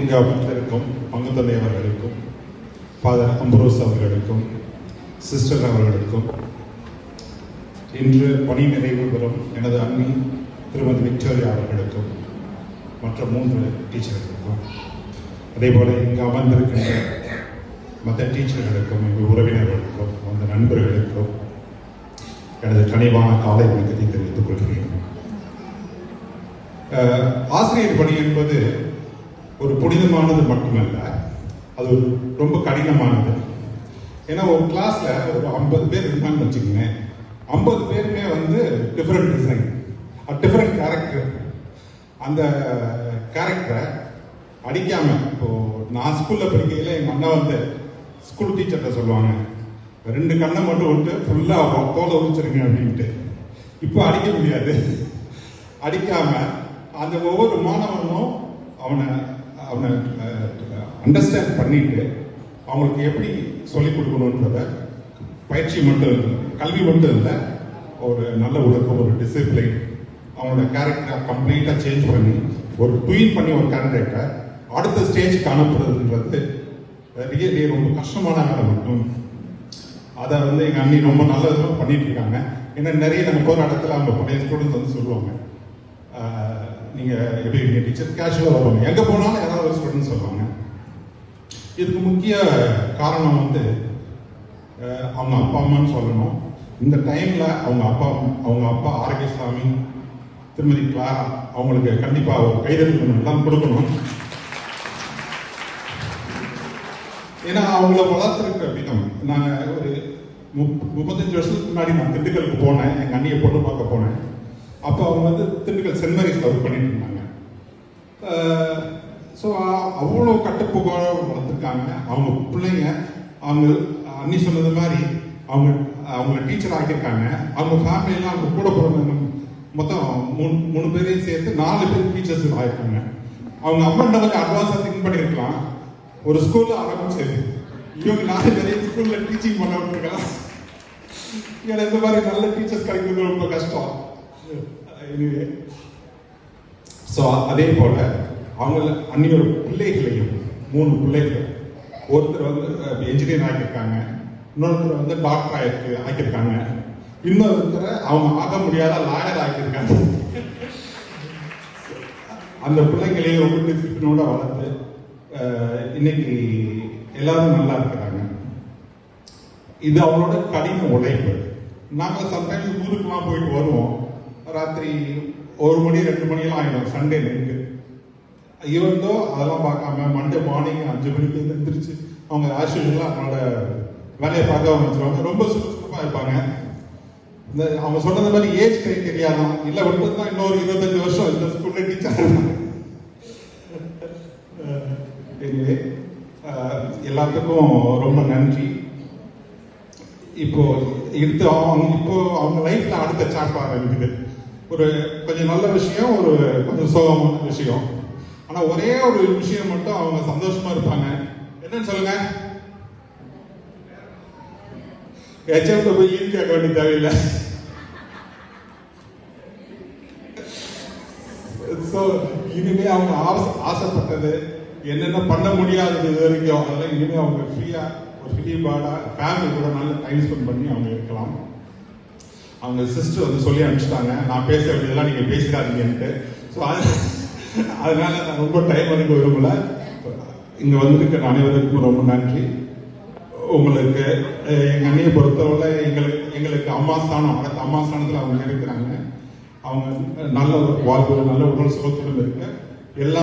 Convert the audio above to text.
இங்கே அமர்ந்திருக்கும் பங்குத்தந்தை அவர்களுக்கும், ஃபாதர் அம்பரோஸ் அவர்களுக்கும், சிஸ்டர் அவர்களுக்கும், இன்று பணி நிறைவு பெறும் எனது அண்ணி திருமதி விக்டோரியா அவர்களுக்கும், மற்ற 3 டீச்சர்களுக்கும், அதேபோல இங்கு அமர்ந்திருக்கின்ற மற்ற டீச்சர்களுக்கும், எங்கள் உறவினர்களுக்கும், அந்த நண்பர்களுக்கும் எனது கனிவான காலை வணக்கத்தை தெரிவித்துக் கொள்கிறேன். ஆசிரியர் பணி என்பது ஒரு புனிதமானது மட்டுமல்ல, அது ரொம்ப கடினமானது. ஏன்னா ஒரு கிளாஸ்ல ஒரு 50 பேர் இருந்தாங்கன்னு வச்சுக்கோங்க, 50 பேருமே டிஃப்ரெண்ட் டிசைன், டிஃப்ரெண்ட் கேரக்டர். அந்த கேரக்டரை அடிக்காம, இப்போ நான் ஸ்கூல்ல படிக்கையில எங்க அண்ணா ஸ்கூல் டீச்சர்கிட்ட சொல்லுவாங்க, 2 கண்ணை மட்டும் விட்டு ஃபுல்லா தோலை உரிச்சிருங்க அப்படின்ட்டு. இப்போ அடிக்க முடியாது. அடிக்காம அந்த ஒவ்வொரு மாணவனும் அவனை அண்டர்ஸ்டாண்ட் பண்ணிட்டு அவங்களுக்கு எப்படி சொல்லிக் கொடுக்கணுன்றத பயிற்சி மட்டும் இல்லை, கல்வி மட்டும் இல்லை, ஒரு நல்ல ஒழுக்கம், ஒரு டிசிப்ளின், அவனோட கேரக்டரை கம்ப்ளீட்டா சேஞ்ச் பண்ணி ஒரு ட்வீட் பண்ணி ஒரு கேண்டிடேட்டை அடுத்த ஸ்டேஜ்க்கு அனுப்புறதுன்றது ரியலி ரொம்ப கஷ்டமான வேலை மட்டும். அதை எங்க அண்ணி ரொம்ப நல்ல விதமாக பண்ணிட்டு இருக்காங்க. ஏன்னா நிறைய நம்ம போகிற இடத்துல அவங்க பழைய ஸ்டூடெண்ட்ஸ் சொல்லுவாங்க, நீங்க எப்படி இருக்கீங்க டீச்சர், கேஷுவலாக வருவாங்க. எங்க போனாலும் யாராவது ஒரு ஸ்டூடெண்ட் சொல்லுவாங்க. இதுக்கு முக்கிய காரணம் அவங்க அப்பா அம்மான்னு சொல்லணும். இந்த டைம்ல அவங்க அப்பா ஆரோக்கியசாமி, திருமதி கிளாரா அவங்களுக்கு கண்டிப்பா ஒரு கைதட்டல் எல்லாம் கொடுக்கணும். ஏன்னா அவங்கள வளர்த்துருக்க விதம். நான் ஒரு 35 வருஷத்துக்கு முன்னாடி நான் திண்டுக்கலுக்கு போனேன், எங்க அண்ணியை பொண்ணு பார்க்க போனேன். அப்போ அவங்க திண்டுக்கல் சென்ட் மேரிஸ்ல ஒர்க் பண்ணிட்டு இருந்தாங்க. ஸோ அவ்வளோ கட்டுப்போக்கோட வளர்த்துருக்காங்க. அவங்க பிள்ளைங்க, அவங்க அண்ணி சொன்னது மாதிரி அவங்க டீச்சர் ஆகியிருக்காங்க. அவங்க ஃபேமிலியெல்லாம் அவங்க கூட பிறந்த மொத்தம் 3 பேரையும் சேர்த்து 4 பேர் டீச்சர்ஸ் ஆகிருக்காங்க. அவங்க அம்மா கொஞ்சம் அட்வான்ஸாக திங்க் பண்ணியிருக்கலாம். ஒரு ஸ்கூல்ல ஆரம்பிச்சு இவங்க 4 பேரையும் ஸ்கூல்ல டீச்சிங் பண்ண விட்டுருக்கலாம். ஏன்னா இந்த மாதிரி நல்ல டீச்சர்ஸ் கிடைக்கிறது ரொம்ப கஷ்டம். ஸோ அதே போல அவங்க அன்னியோட பிள்ளைகளையும் 3 பிள்ளைகள், ஒருத்தர் என்ஜினியர் ஆகியிருக்காங்க, இன்னொருத்தர் டாக்டர் ஆகியிருக்காங்க, இன்னொருத்தர் அவங்க ஆக முடியாத லாயர் ஆகியிருக்காங்க. அந்த பிள்ளைங்களையும் ரொம்ப டிசிப்ளினோட வளர்த்து இன்னைக்கு எல்லாரும் நல்லா இருக்கிறாங்க. இது அவங்களோட கடின உழைப்பு. நாங்கள் சம்டைம்ஸ் ஊருக்குலாம் போயிட்டு வருவோம், ராத்திரி 1 மணி 2 மணியெல்லாம் ஆகிடும் சண்டே நைட்டு. ஈவன்தோ அதெல்லாம் பார்க்காம மண்டே மார்னிங் 5 மணிக்கு எழுந்திரிச்சு அவங்க ஆஸ்யூஷுவலாக அவங்களோட வேலையை பார்க்க ஆரம்பிச்சிருவாங்க. ரொம்ப சுறுசுறுப்பாக இருப்பாங்க. இந்த அவங்க சொன்னது மாதிரி ஏஜ் கிரைட்டீரியா தான் இல்லை, தான் இன்னொரு 25 வருஷம் இந்த ஸ்கூல்ல டீச்சர். எல்லாத்துக்கும் ரொம்ப நன்றி. இப்போ அவங்க லைஃப்ல அடுத்த சாப்டர் ஆரம்பிக்குது. ஒரு கொஞ்சம் நல்ல விஷயம், ஒரு கொஞ்சம் சோகமான விஷயம். ஆனா ஒரே ஒரு விஷயம் மட்டும் அவங்க சந்தோஷமா இருப்பாங்க. என்னன்னு சொல்லுங்க, ஹெச்எம் போய் லீவ் கேட்க வேண்டிய தேவையில்லை. ஸோ இனிமே அவங்க ஆசைப்பட்டது என்னென்ன பண்ண முடியாதது இது வரைக்கும் அதெல்லாம் இனிமே அவங்க ஃப்ரீயா ஒரு ஃப்ரீ பேர்டா ஃபேமிலி கூட நல்ல டைம் ஸ்பெண்ட் பண்ணி அவங்க இருக்கலாம். அவங்க சிஸ்டர் சொல்லி அனுப்பிச்சிட்டாங்க, நான் பேச வேண்டியதெல்லாம் நீங்க பேசிடாதீங்கன்ட்டு. ஸோ அதனால நான் ரொம்ப டைம் எடுக்க விரும்பல. இங்க வந்திருக்க அனைவருக்கும் ரொம்ப நன்றி. உங்களுக்கு எங்க அண்ணியை பொறுத்தவரை எங்களுக்கு அம்மா ஸ்தானம், அடுத்த அம்மா ஸ்தானத்தில் அவங்க இருக்கிறாங்க. அவங்க நல்ல வாழ்வு, நல்ல உடல் சுகத்துடன் இருக்க எல்லா